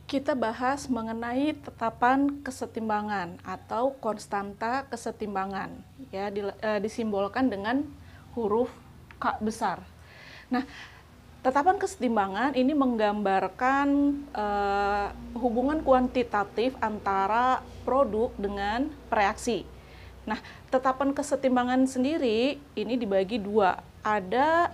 Kita bahas mengenai tetapan kesetimbangan atau konstanta kesetimbangan, ya, disimbolkan dengan huruf K besar. Nah, tetapan kesetimbangan ini menggambarkan hubungan kuantitatif antara produk dengan reaksi. Nah, tetapan kesetimbangan sendiri ini dibagi dua. Ada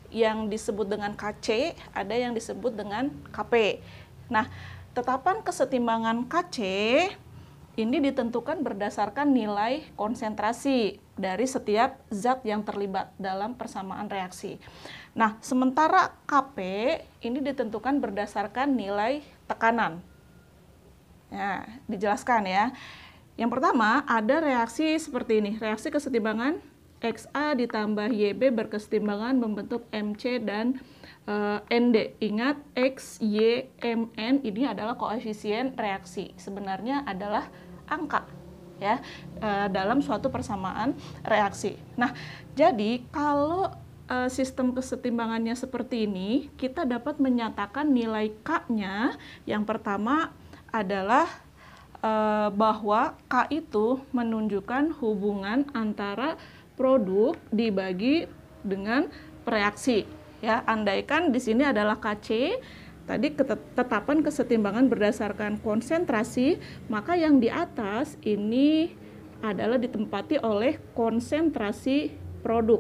yang disebut dengan KC, ada yang disebut dengan KP. Nah, tetapan kesetimbangan KC ini ditentukan berdasarkan nilai konsentrasi dari setiap zat yang terlibat dalam persamaan reaksi. Nah, sementara KP ini ditentukan berdasarkan nilai tekanan. Nah, dijelaskan ya. Yang pertama, ada reaksi seperti ini. Reaksi kesetimbangan XA ditambah YB berkesetimbangan membentuk MC dan ND. Ingat, X, Y, MN ini adalah koefisien reaksi. Sebenarnya adalah angka ya dalam suatu persamaan reaksi. Nah, jadi kalau sistem kesetimbangannya seperti ini, kita dapat menyatakan nilai K-nya yang pertama adalah bahwa K itu menunjukkan hubungan antara produk dibagi dengan reaksi. Ya, andaikan di sini adalah KC, tadi ketetapan kesetimbangan berdasarkan konsentrasi, maka yang di atas ini adalah ditempati oleh konsentrasi produk.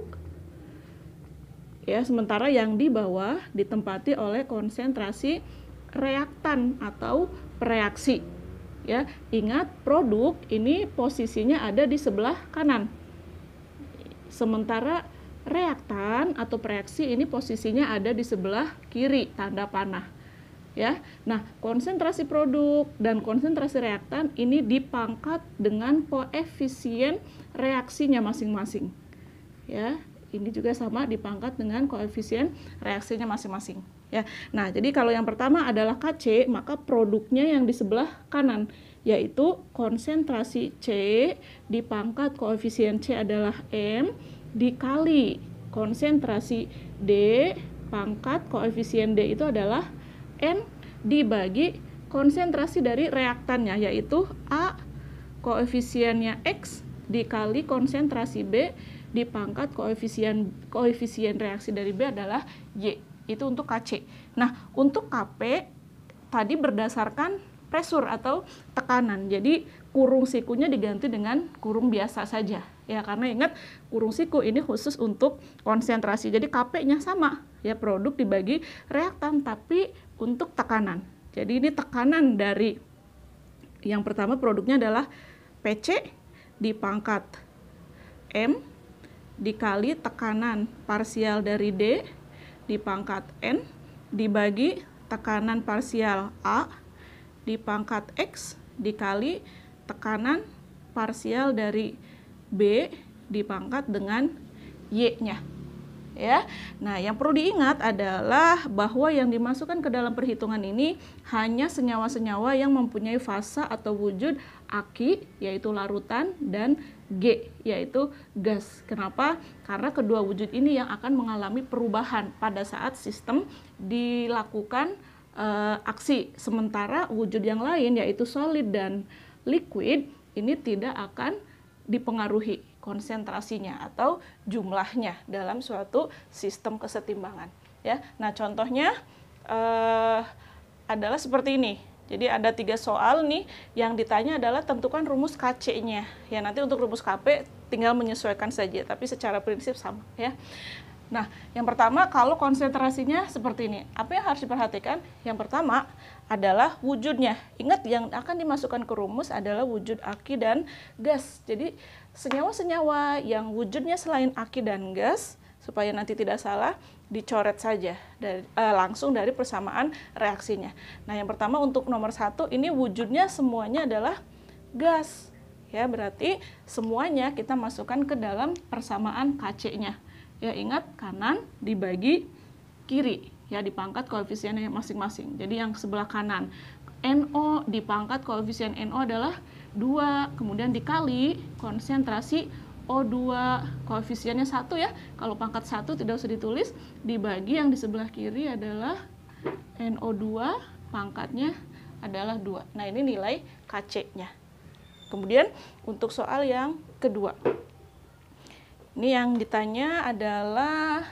Ya, sementara yang di bawah ditempati oleh konsentrasi reaktan atau reaksi. Ya, ingat produk ini posisinya ada di sebelah kanan. Sementara reaktan atau reaksi ini posisinya ada di sebelah kiri, tanda panah. Ya. Nah, konsentrasi produk dan konsentrasi reaktan ini dipangkat dengan koefisien reaksinya masing-masing. Ya, ini juga sama dipangkat dengan koefisien reaksinya masing-masing. Ya. Nah, jadi kalau yang pertama adalah KC, maka produknya yang di sebelah kanan yaitu konsentrasi C dipangkat koefisien C adalah M dikali konsentrasi D pangkat koefisien D itu adalah N dibagi konsentrasi dari reaktannya yaitu A koefisiennya X dikali konsentrasi B dipangkat koefisien reaksi dari B adalah Y. Itu untuk KC. Nah, untuk KP tadi berdasarkan pressure atau tekanan. Jadi kurung sikunya diganti dengan kurung biasa saja. Ya, karena ingat kurung siku ini khusus untuk konsentrasi. Jadi KP-nya sama, ya, produk dibagi reaktan tapi untuk tekanan. Jadi ini tekanan dari yang pertama produknya adalah PC dipangkat M dikali tekanan parsial dari D dipangkat N dibagi tekanan parsial A dipangkat X dikali tekanan parsial dari B dipangkat dengan Y-nya. Ya. Nah, yang perlu diingat adalah bahwa yang dimasukkan ke dalam perhitungan ini hanya senyawa-senyawa yang mempunyai fasa atau wujud aki yaitu larutan dan G yaitu gas. Kenapa? Karena kedua wujud ini yang akan mengalami perubahan pada saat sistem dilakukan aksi. Sementara wujud yang lain yaitu solid dan liquid ini tidak akan dipengaruhi konsentrasinya atau jumlahnya dalam suatu sistem kesetimbangan. Ya, nah contohnya adalah seperti ini. Jadi ada 3 soal nih yang ditanya adalah tentukan rumus KC-nya. Ya, nanti untuk rumus KP tinggal menyesuaikan saja, tapi secara prinsip sama ya. Nah, yang pertama kalau konsentrasinya seperti ini, apa yang harus diperhatikan? Yang pertama adalah wujudnya. Ingat yang akan dimasukkan ke rumus adalah wujud aki dan gas. Jadi senyawa-senyawa yang wujudnya selain aki dan gas, supaya nanti tidak salah, dicoret saja langsung dari persamaan reaksinya. Nah, yang pertama untuk nomor 1 ini wujudnya semuanya adalah gas. Ya, berarti semuanya kita masukkan ke dalam persamaan KC-nya. Ya, ingat kanan dibagi kiri, ya dipangkat koefisiennya masing-masing. Jadi yang sebelah kanan NO dipangkat koefisien NO adalah 2, kemudian dikali konsentrasi O2 koefisiennya 1 ya. Kalau pangkat 1 tidak usah ditulis, dibagi yang di sebelah kiri adalah NO2 pangkatnya adalah 2. Nah, ini nilai Kc-nya. Kemudian untuk soal yang kedua. Ini yang ditanya adalah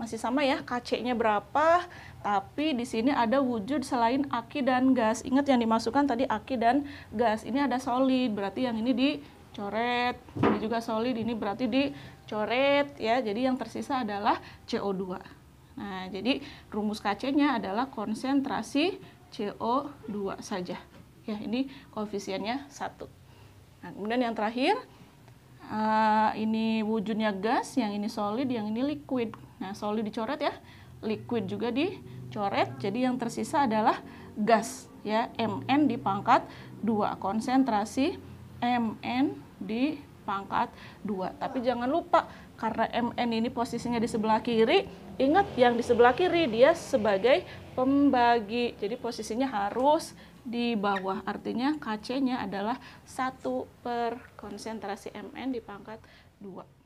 masih sama ya, Kc-nya berapa, tapi di sini ada wujud selain aki dan gas. Ingat yang dimasukkan tadi aki dan gas. Ini ada solid, berarti yang ini dicoret. Ini juga solid, ini berarti dicoret ya. Jadi yang tersisa adalah CO2. Nah, jadi rumus Kc-nya adalah konsentrasi CO2 saja. Ya, ini koefisiennya 1. Nah, kemudian yang terakhir, ini wujudnya gas, yang ini solid, yang ini liquid. Nah, solid dicoret ya, liquid juga dicoret, jadi yang tersisa adalah gas ya, Mn di pangkat 2, konsentrasi Mn di pangkat 2. Tapi jangan lupa, karena Mn ini posisinya di sebelah kiri, ingat yang di sebelah kiri dia sebagai pembagi, jadi posisinya harus di bawah, artinya Kc-nya adalah 1 per konsentrasi Mn di pangkat 2.